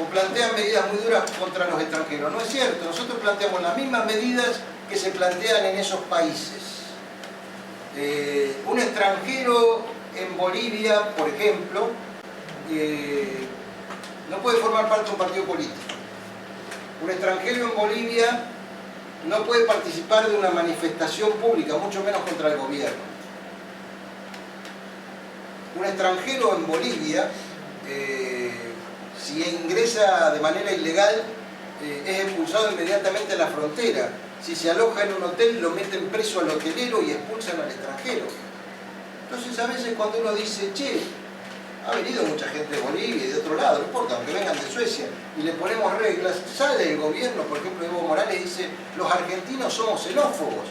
o plantean medidas muy duras contra los extranjeros. No es cierto, nosotros planteamos las mismas medidas que se plantean en esos países. Un extranjero en Bolivia, por ejemplo, no puede formar parte de un partido político. Un extranjero en Bolivia no puede participar de una manifestación pública, mucho menos contra el gobierno. Un extranjero en Bolivia, si ingresa de manera ilegal, es expulsado inmediatamente a la frontera. Si se aloja en un hotel, lo meten preso al hotelero y expulsan al extranjero. Entonces a veces cuando uno dice, che, ha venido mucha gente de Bolivia y de otro lado, no importa, aunque vengan de Suecia, y le ponemos reglas, sale el gobierno, por ejemplo, Evo Morales dice, los argentinos somos xenófobos.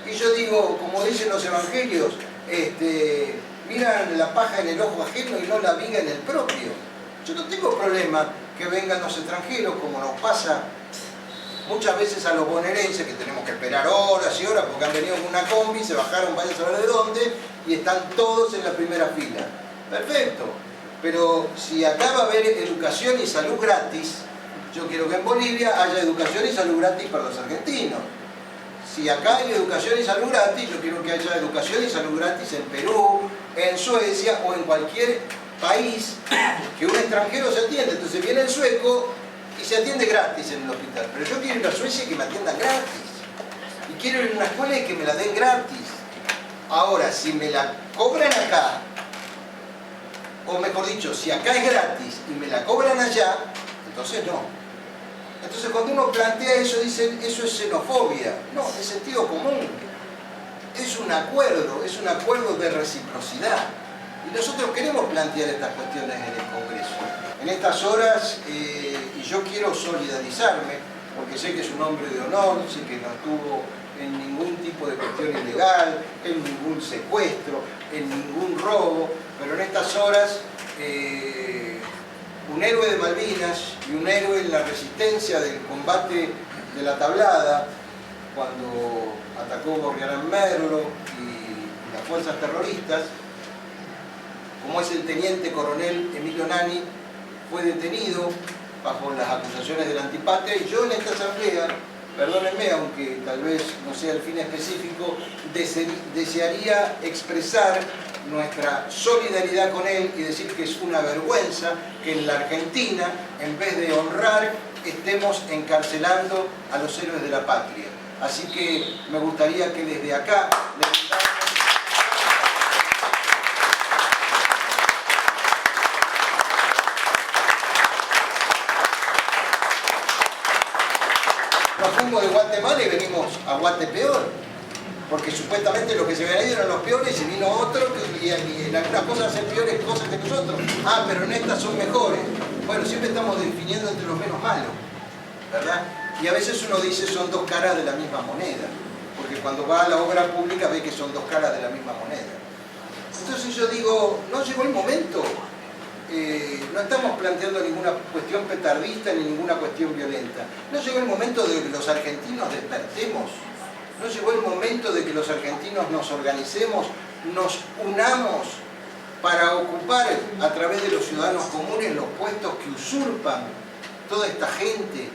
Y yo digo, como dicen los evangelios, miran la paja en el ojo ajeno y no la viga en el propio. Yo no tengo problema que vengan los extranjeros, como nos pasa muchas veces a los bonaerenses, que tenemos que esperar horas y horas porque han venido con una combi, se bajaron, vayan a saber de dónde, y están todos en la primera fila. Perfecto, pero si acá va a haber educación y salud gratis, yo quiero que en Bolivia haya educación y salud gratis para los argentinos. Si acá hay educación y salud gratis, yo quiero que haya educación y salud gratis en Perú, en Suecia o en cualquier país que un extranjero se atiende. Entonces viene el sueco y se atiende gratis en el hospital. Pero yo quiero ir a Suecia y que me atiendan gratis. Y quiero ir a una escuela y que me la den gratis. Ahora, si me la cobran acá, o mejor dicho, si acá es gratis y me la cobran allá, entonces no. Entonces cuando uno plantea eso, dicen, eso es xenofobia. No, es sentido común. Es un acuerdo de reciprocidad. Y nosotros queremos plantear estas cuestiones en el Congreso. En estas horas, y yo quiero solidarizarme, porque sé que es un hombre de honor, sé que no estuvo en ningún tipo de cuestión ilegal, en ningún secuestro, en ningún robo, pero en estas horas un héroe de Malvinas y un héroe en la resistencia del combate de la Tablada, cuando atacó Gorriarán Merlo y la fuerzas terroristas, como es el teniente coronel Emilio Nani, fue detenido bajo las acusaciones de la antipatria, y yo en esta asamblea, perdónenme, aunque tal vez no sea el fin específico, desearía expresar nuestra solidaridad con él y decir que es una vergüenza que en la Argentina, en vez de honrar, estemos encarcelando a los héroes de la patria. Así que me gustaría que desde acá nos fuimos de Guatemala y venimos a Guatepeor, porque supuestamente los que se habían ido eran los peores y vino otro y en algunas cosas hacen peores cosas que nosotros. Ah, pero en estas son mejores. Bueno, siempre estamos definiendo entre los menos malos, ¿verdad? Y a veces uno dice son dos caras de la misma moneda, porque cuando va a la obra pública ve que son dos caras de la misma moneda. Entonces yo digo, ¿no llegó el momento? No estamos planteando ninguna cuestión petardista ni ninguna cuestión violenta. ¿No llegó el momento de que los argentinos despertemos? ¿No llegó el momento de que los argentinos nos organicemos, nos unamos para ocupar a través de los ciudadanos comunes los puestos que usurpan toda esta gente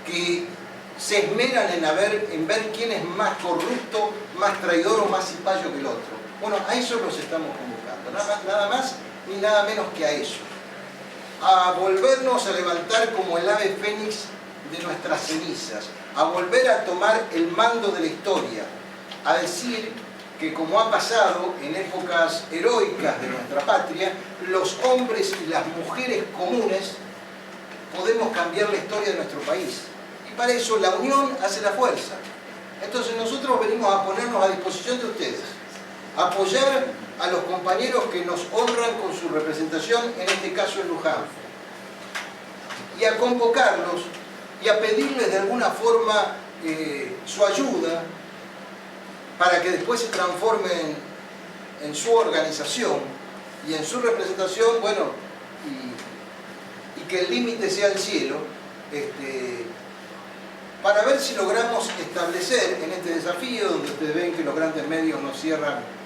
que se esmeran en ver quién es más corrupto, más traidor o más cipayo que el otro? Bueno, a eso los estamos convocando, nada más ni nada menos que a eso. A volvernos a levantar como el ave fénix de nuestras cenizas, a volver a tomar el mando de la historia, a decir que como ha pasado en épocas heroicas de nuestra patria, los hombres y las mujeres comunes podemos cambiar la historia de nuestro país. Y para eso la unión hace la fuerza. Entonces nosotros venimos a ponernos a disposición de ustedes, a apoyar a los compañeros que nos honran con su representación, en este caso en Luján, y a convocarlos y a pedirles de alguna forma su ayuda para que después se transformen en su organización y en su representación, bueno, y que el límite sea el cielo, para ver si logramos establecer en este desafío, donde ustedes ven que los grandes medios nos cierran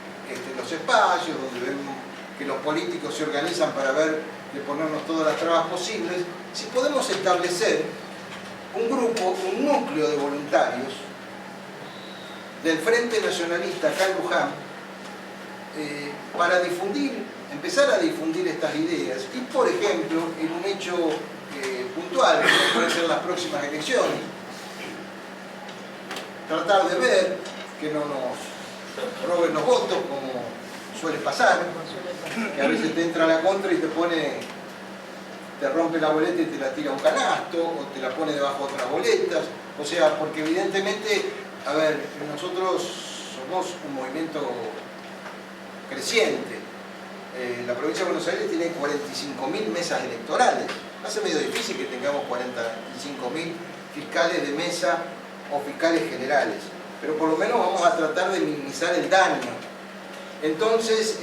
los espacios, donde ven que los políticos se organizan para ver de ponernos todas las trabas posibles, si podemos establecer un grupo, un núcleo de voluntarios del Frente Nacionalista acá en Luján, para empezar a difundir estas ideas y, por ejemplo, en un hecho puntual, que pueden ser las próximas elecciones, tratar de ver que no nos roben los votos, como suele pasar, que a veces te entra a la contra y te rompe la boleta y te la tira a un canasto, o te la pone debajo de otras boletas, o sea, porque evidentemente, a ver, nosotros somos un movimiento creciente. La provincia de Buenos Aires tiene 45.000 mesas electorales. Hace medio difícil que tengamos 45.000 fiscales de mesa o fiscales generales, pero por lo menos vamos a tratar de minimizar el daño. Entonces,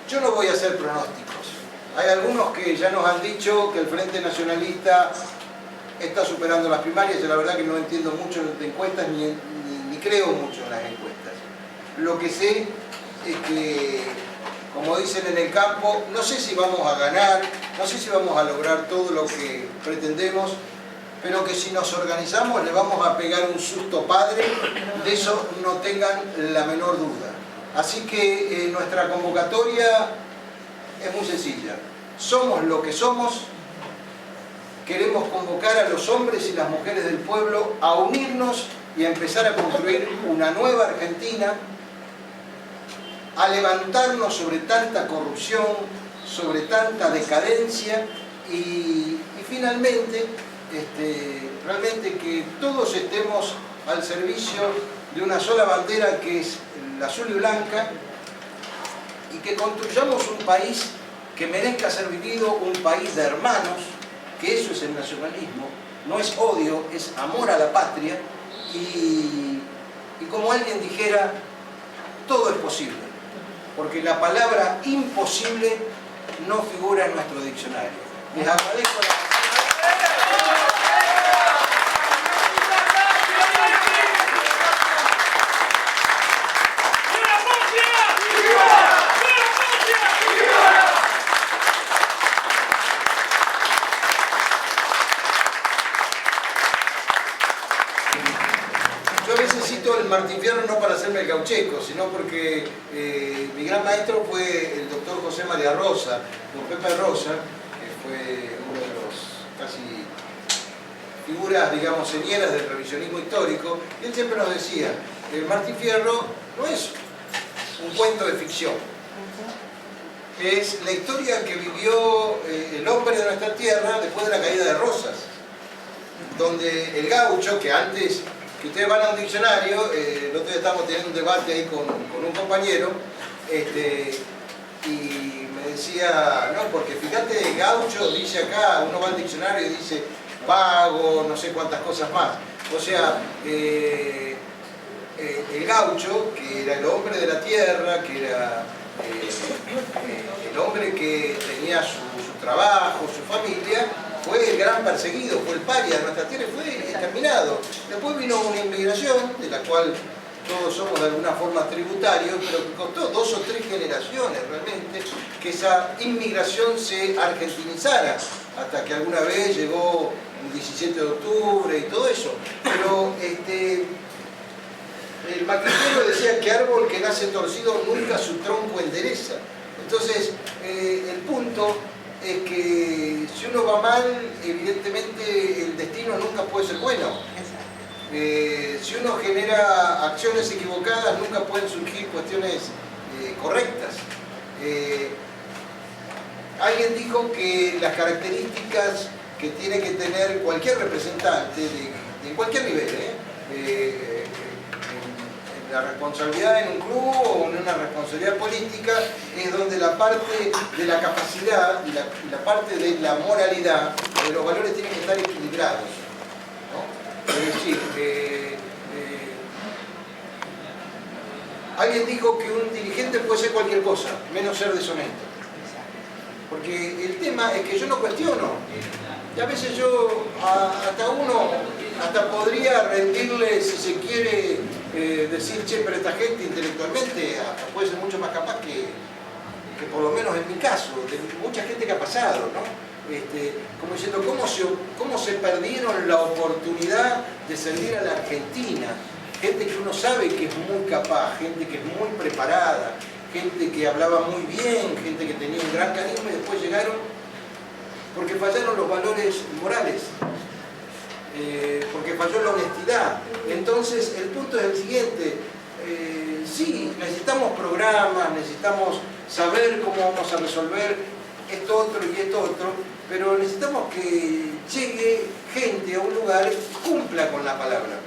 yo no voy a hacer pronósticos. Hay algunos que ya nos han dicho que el Frente Nacionalista está superando las primarias. Yo la verdad que no entiendo mucho de encuestas ni creo mucho en las encuestas. Lo que sé es que, como dicen en el campo, no sé si vamos a ganar, no sé si vamos a lograr todo lo que pretendemos, pero que si nos organizamos le vamos a pegar un susto padre, de eso no tengan la menor duda. Así que nuestra convocatoria es muy sencilla. Somos lo que somos. Queremos convocar a los hombres y las mujeres del pueblo a unirnos y a empezar a construir una nueva Argentina, a levantarnos sobre tanta corrupción, sobre tanta decadencia y finalmente, realmente que todos estemos al servicio de una sola bandera, que es la azul y blanca, y que construyamos un país que merezca ser vivido, un país de hermanos, que eso es el nacionalismo, no es odio, es amor a la patria, y como alguien dijera, todo es posible, porque la palabra imposible no figura en nuestro diccionario. Les agradezco la el Martín Fierro no para hacerme el gaucheco, sino porque mi gran maestro fue el doctor José María Rosa, don Pepe Rosa, que fue uno de los casi figuras, digamos, señeras del revisionismo histórico, y él siempre nos decía, el Martín Fierro no es un cuento de ficción, es la historia que vivió el hombre de nuestra tierra después de la caída de Rosas, donde el gaucho, que antes, que ustedes van a un diccionario, el otro día estábamos teniendo un debate ahí con un compañero, y me decía, no, porque fíjate, gaucho dice acá, uno va al diccionario y dice vago, no sé cuántas cosas más. O sea, el gaucho, que era el hombre de la tierra, que era el hombre que tenía su trabajo, su familia, fue el gran perseguido, fue el paria de nuestra tierra y fue exterminado. Después vino una inmigración, de la cual todos somos de alguna forma tributarios, pero que costó 2 o 3 generaciones realmente que esa inmigración se argentinizara, hasta que alguna vez llegó el 17 de octubre y todo eso. Pero el maquinero decía que árbol que nace torcido nunca su tronco endereza. Entonces, el punto es que si uno va mal, evidentemente el destino nunca puede ser bueno. Si uno genera acciones equivocadas, nunca pueden surgir cuestiones correctas. Alguien dijo que las características que tiene que tener cualquier representante de cualquier nivel, la responsabilidad en un club o en una responsabilidad política, es donde la parte de la capacidad y la parte de la moralidad, de los valores, tienen que estar equilibrados, ¿no? Es decir, alguien dijo que un dirigente puede ser cualquier cosa, menos ser deshonesto. Porque el tema es que yo no cuestiono, y a veces yo, hasta podría rendirle, si se quiere, decir, che, pero esta gente intelectualmente hasta puede ser mucho más capaz que por lo menos en mi caso, de mucha gente que ha pasado, ¿no? Como diciendo, ¿cómo se perdieron la oportunidad de servir a la Argentina? Gente que uno sabe que es muy capaz, gente que es muy preparada, gente que hablaba muy bien, gente que tenía un gran carisma, y después llegaron porque fallaron los valores morales, porque falló la honestidad. Entonces, el punto es el siguiente, sí, necesitamos programas, necesitamos saber cómo vamos a resolver esto otro y esto otro, pero necesitamos que llegue gente a un lugar y cumpla con la palabra.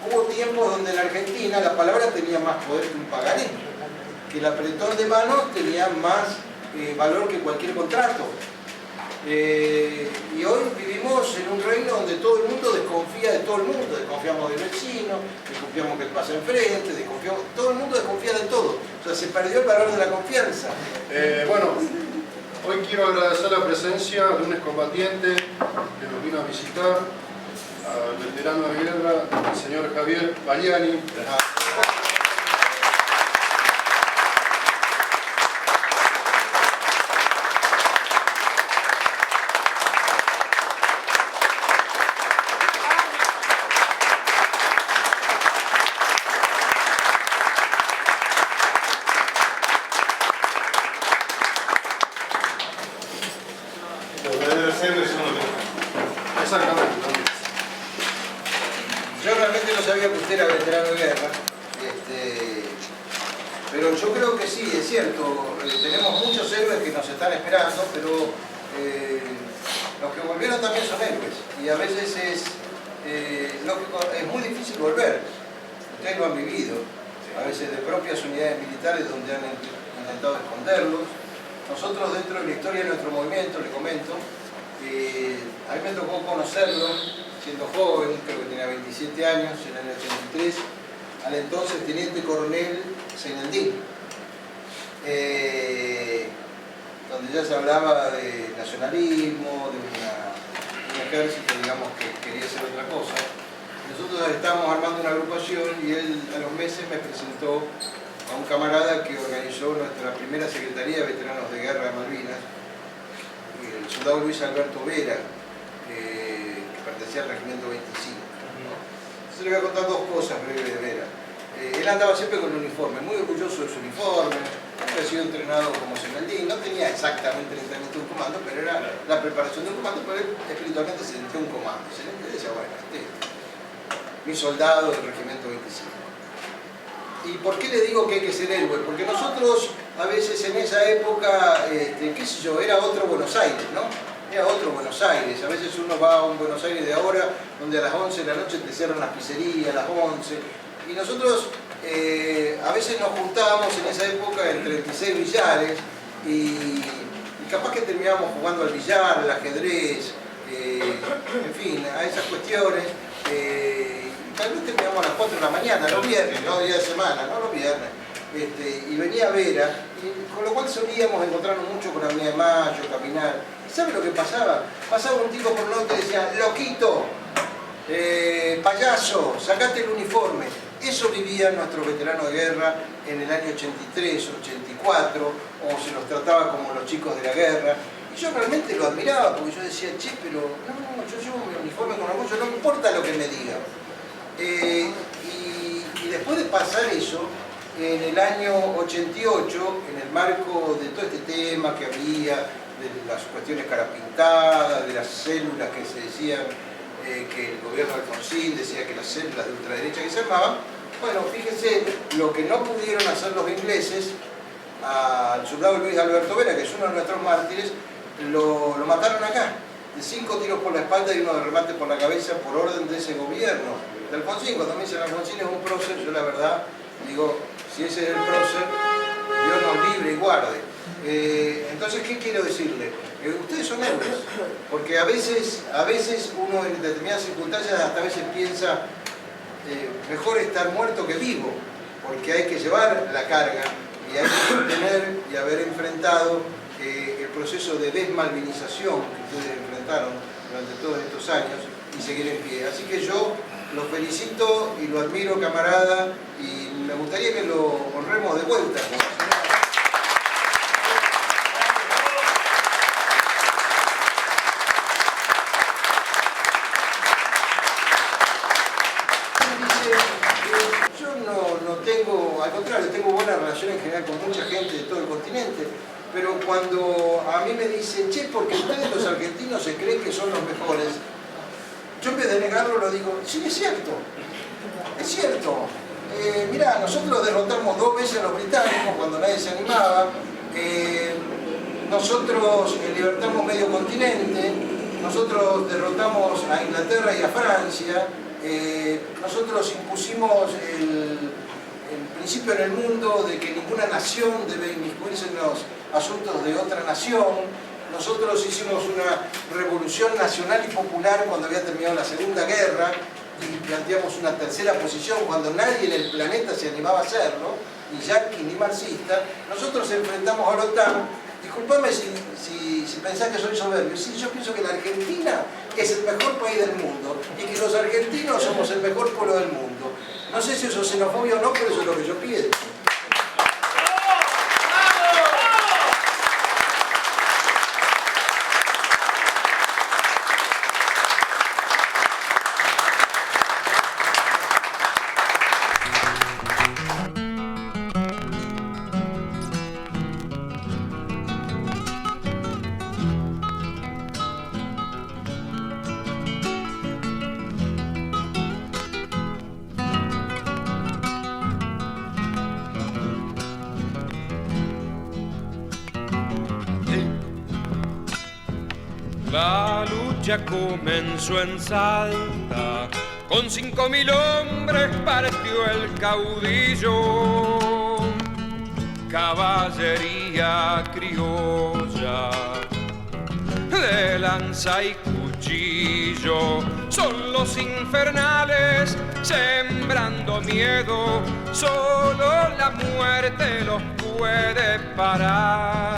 Hubo tiempos donde en la Argentina la palabra tenía más poder que un pagaré, que el apretón de manos tenía más valor que cualquier contrato. Y hoy vivimos en un reino donde todo el mundo desconfía de todo el mundo, desconfiamos del vecino, desconfiamos que pasa enfrente, todo el mundo desconfía de todo. O sea, se perdió el valor de la confianza. Bueno, hoy quiero agradecer la presencia de un excombatiente que nos vino a visitar, al veterano de guerra, el señor Javier Baliani. Exactamente. Yo realmente no sabía que usted era veterano de guerra, pero yo creo que sí, es cierto, tenemos muchos héroes que nos están esperando, pero los que volvieron también son héroes, y a veces es muy difícil volver. Ustedes lo han vivido, a veces de propias unidades militares donde han intentado esconderlos. Nosotros, dentro de la historia de nuestro movimiento, le comento, a mí me tocó conocerlo siendo joven, creo que tenía 27 años, en el 83, al entonces teniente coronel Seinaldín, donde ya se hablaba de nacionalismo, de un ejército, digamos, que quería hacer otra cosa. Nosotros estábamos armando una agrupación y él a los meses me presentó a un camarada que organizó nuestra primera Secretaría de Veteranos de Guerra de Malvinas, el soldado Luis Alberto Vera, que pertenecía al Regimiento 25. ¿No? Yo le voy a contar dos cosas breves de Vera. Él andaba siempre con el uniforme, muy orgulloso de su uniforme, había sido entrenado como Semeldín, no tenía exactamente el entrenamiento de un comando, pero era la preparación de un comando, pero él espiritualmente se sentía un comando. Se le decía, bueno, mi soldado del Regimiento 25. ¿Y por qué le digo que hay que ser héroe? Porque nosotros, a veces en esa época, qué sé yo, era otro Buenos Aires, ¿no? Era otro Buenos Aires. A veces uno va a un Buenos Aires de ahora, donde a las 11 de la noche te cierran las pizzerías, a las 11. Y nosotros, a veces nos juntábamos en esa época en 36 billares y capaz que terminábamos jugando al billar, al ajedrez, en fin, a esas cuestiones. Tal vez terminamos a las 4 de la mañana, los viernes, no día de semana, no los viernes. Y venía Vera, y con lo cual solíamos encontrarnos mucho con la Avenida de Mayo, caminar. ¿Sabe lo que pasaba? Pasaba un tipo por el norte y decía, loquito, payaso, sacate el uniforme. Eso vivían nuestros veteranos de guerra en el año 83, 84, o se los trataba como los chicos de la guerra. Y yo realmente lo admiraba, porque yo decía, che, pero no, yo llevo mi uniforme con orgullo, no me importa lo que me digan. Y después de pasar eso, en el año 88, en el marco de todo este tema que había, de las cuestiones carapintadas, de las células que se decían, que el gobierno de Alfonsín decía que las células de ultraderecha que se armaban, bueno, fíjense, lo que no pudieron hacer los ingleses, al soldado Luis Alberto Vera, que es uno de nuestros mártires, lo mataron acá, de 5 tiros por la espalda y uno de remate por la cabeza por orden de ese gobierno de Alfonsín. Cuando me dicen Alfonsín es un prócer, yo la verdad digo, si ese es el prócer, Dios nos libre y guarde. Entonces, ¿qué quiero decirle? Ustedes son héroes, porque a veces uno en determinadas circunstancias hasta a veces piensa mejor estar muerto que vivo, porque hay que llevar la carga y hay que tener y haber enfrentado el proceso de desmalvinización que ustedes enfrentaron durante todos estos años y seguir en pie. Así que yo lo felicito y lo admiro, camarada, y me gustaría que lo honremos de vuelta. Al contrario, tengo buena relación en general con mucha gente de todo el continente, pero cuando a mí me dicen, che, porque ustedes los argentinos se creen que son los mejores, yo en vez de negarlo lo digo, sí, es cierto, es cierto. Mirá, nosotros derrotamos 2 veces a los británicos cuando nadie se animaba, nosotros libertamos medio continente, nosotros derrotamos a Inglaterra y a Francia, nosotros impusimos el principio en el mundo de que ninguna nación debe inmiscuirse en los asuntos de otra nación. Nosotros hicimos una revolución nacional y popular cuando había terminado la Segunda Guerra y planteamos una tercera posición cuando nadie en el planeta se animaba a hacerlo, ni yanqui ni marxista. Nosotros enfrentamos a la OTAN. Disculpame si pensás que soy soberbio. Sí, yo pienso que la Argentina es el mejor país del mundo y que los argentinos somos el mejor pueblo del mundo. No sé si eso es xenofobia o no, pero eso es lo que yo pienso. La lucha comenzó en Salta, con 5.000 hombres partió el caudillo, caballería criolla, de lanza y cuchillo, son los infernales sembrando miedo, solo la muerte los puede parar.